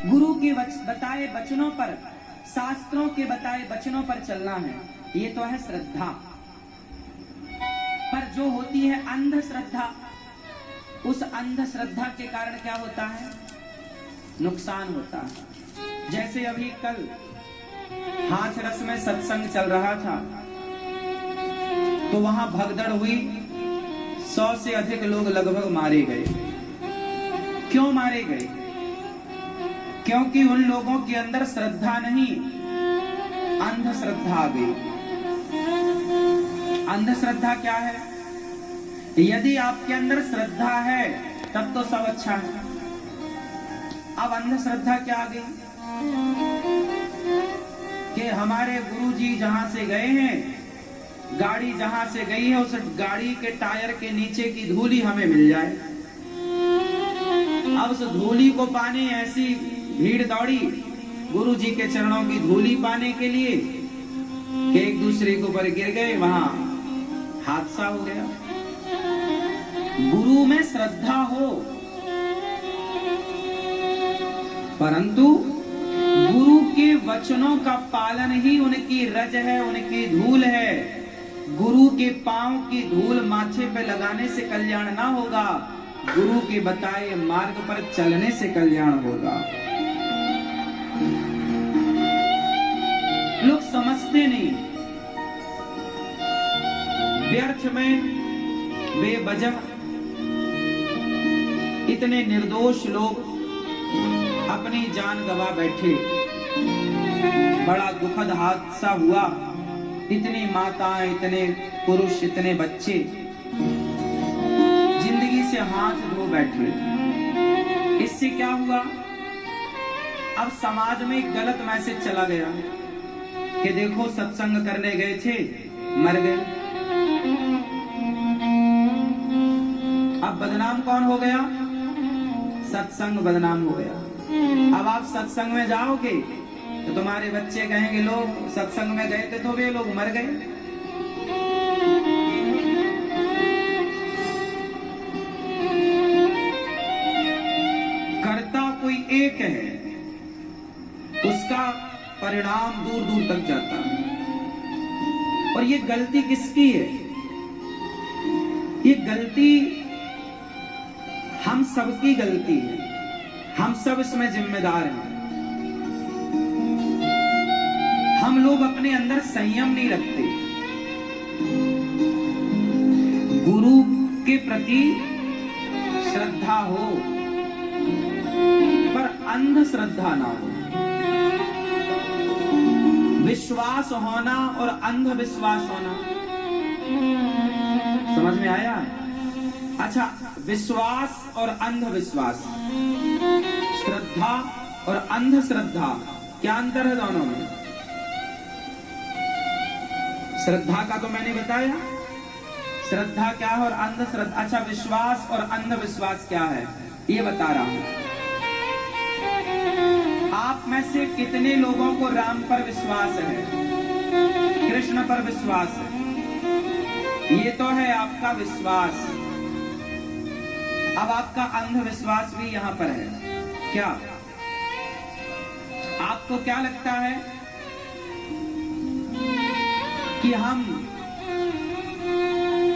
गुरु के बताए वचनों पर, शास्त्रों के बताए वचनों पर चलना है, ये तो है श्रद्धा। पर जो होती है अंध श्रद्धा, उस अंध श्रद्धा के कारण क्या होता है? नुकसान होता है। जैसे अभी कल हाथरस में सत्संग चल रहा था, तो वहां भगदड़ हुई, 100 से अधिक लोग लगभग मारे गए। क्यों मारे गए? क्योंकि उन लोगों के अंदर श्रद्धा नहीं, अंधश्रद्धा आ गई। अंधश्रद्धा क्या है? यदि आपके अंदर श्रद्धा है तब तो सब अच्छा है। अब अंधश्रद्धा क्या आ गई कि हमारे गुरुजी जहां से गए हैं, गाड़ी जहां से गई है, उस गाड़ी के टायर के नीचे की धूली हमें मिल जाए। अब उस धूली को पाने ऐसी भीड़ दौड़ी गुरुजी के चरणों की धूली पाने के लिए कि एक दूसरे के ऊपर गिर गए, वहां हादसा हो गया। गुरु में श्रद्धा हो, परंतु गुरु के वचनों का पालन ही उनकी रज है, उनकी धूल है। गुरु के पांव की धूल माथे पे लगाने से कल्याण ना होगा, गुरु के बताए मार्ग पर चलने से कल्याण होगा। लोग समझते नहीं, व्यर्थ में बेवजह इतने निर्दोष लोग अपनी जान गंवा बैठे। बड़ा दुखद हादसा हुआ, इतनी माताएं, इतने पुरुष, इतने बच्चे जिंदगी से हाथ धो बैठे। इससे क्या हुआ? अब समाज में एक गलत मैसेज चला गया कि देखो सत्संग करने गए थे, मर गए। अब बदनाम कौन हो गया? सत्संग बदनाम हो गया। अब आप सत्संग में जाओगे तो तुम्हारे बच्चे कहेंगे लोग सत्संग में गए थे तो वे लोग मर गए। करता कोई एक है, उसका परिणाम दूर दूर तक जाता है। और ये गलती किसकी है? ये गलती हम सबकी गलती है, हम सब इसमें जिम्मेदार हैं। हम लोग अपने अंदर संयम नहीं रखते, गुरु के प्रति श्रद्धा हो पर अंध श्रद्धा ना हो। विश्वास होना और अंधविश्वास होना, समझ में आया? अच्छा, विश्वास और अंधविश्वास, श्रद्धा और अंधश्रद्धा, क्या अंतर है दोनों में? श्रद्धा का तो मैंने बताया, श्रद्धा क्या है और अंधश्रद्धा। अच्छा, विश्वास और अंधविश्वास क्या है ये बता रहा हूं। आप में से कितने लोगों को राम पर विश्वास है, कृष्ण पर विश्वास है? ये तो है आपका विश्वास। अब आपका अंधविश्वास भी यहां पर है। क्या आपको क्या लगता है कि हम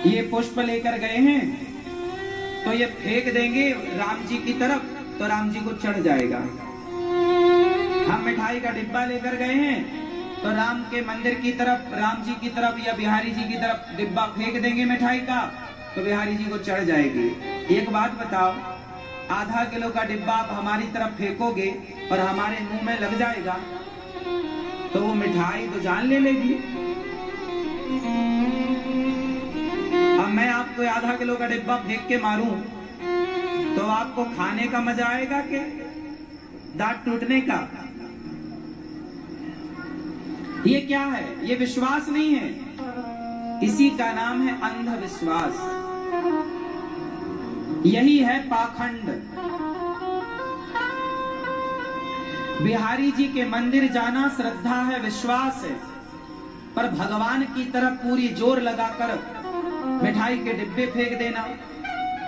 ये पुष्प लेकर गए हैं तो ये फेंक देंगे राम जी की तरफ तो राम जी को चढ़ जाएगा? हम मिठाई का डिब्बा लेकर गए हैं तो राम के मंदिर की तरफ, राम जी की तरफ या बिहारी जी की तरफ डिब्बा फेंक देंगे मिठाई का तो बिहारी जी को चढ़ जाएगी। एक बात बताओ, आधा किलो का डिब्बा आप हमारी तरफ फेंकोगे और हमारे मुंह में लग जाएगा तो वो मिठाई तो जान ले लेगी। अब मैं आपको आधा किलो का डिब्बा फेंक के मारूं तो आपको खाने का मजा आएगा कि दांत टूटने का? ये क्या है? ये विश्वास नहीं है, इसी का नाम है अंधविश्वास। यही है पाखंड। बिहारी जी के मंदिर जाना श्रद्धा है, विश्वास है, पर भगवान की तरफ पूरी जोर लगाकर मिठाई के डिब्बे फेंक देना,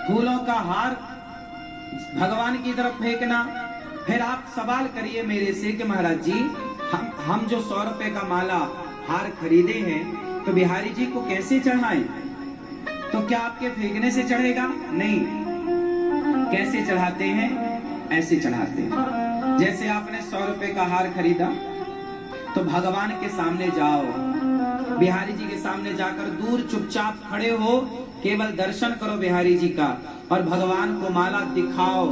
फूलों का हार भगवान की तरफ फेंकना, फिर आप सवाल करिए मेरे से कि महाराज जी हम जो 100 रुपए का माला हार खरीदे हैं तो बिहारी जी को कैसे चढ़ाएं? तो क्या आपके फेंकने से चढ़ेगा? नहीं। कैसे चढ़ाते हैं? ऐसे चढ़ाते हैं। जैसे आपने 100 रुपए का हार खरीदा तो भगवान के सामने जाओ, बिहारी जी के सामने जाकर दूर चुपचाप खड़े हो, केवल दर्शन करो बिहारी जी का और भगवान को माला दिखाओ,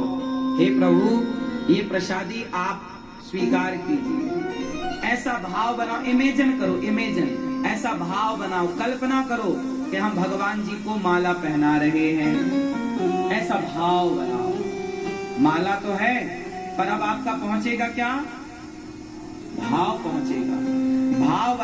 हे प्रभु ये प्रसादी आप स्वीकार कीजिए। ऐसा भाव बनाओ, इमेजिन करो, इमेजिन, ऐसा भाव बनाओ, कल्पना करो कि हम भगवान जी को माला पहना रहे हैं, ऐसा भाव बनाओ। माला तो है पर अब आपका पहुंचेगा क्या? भाव पहुंचेगा। भाव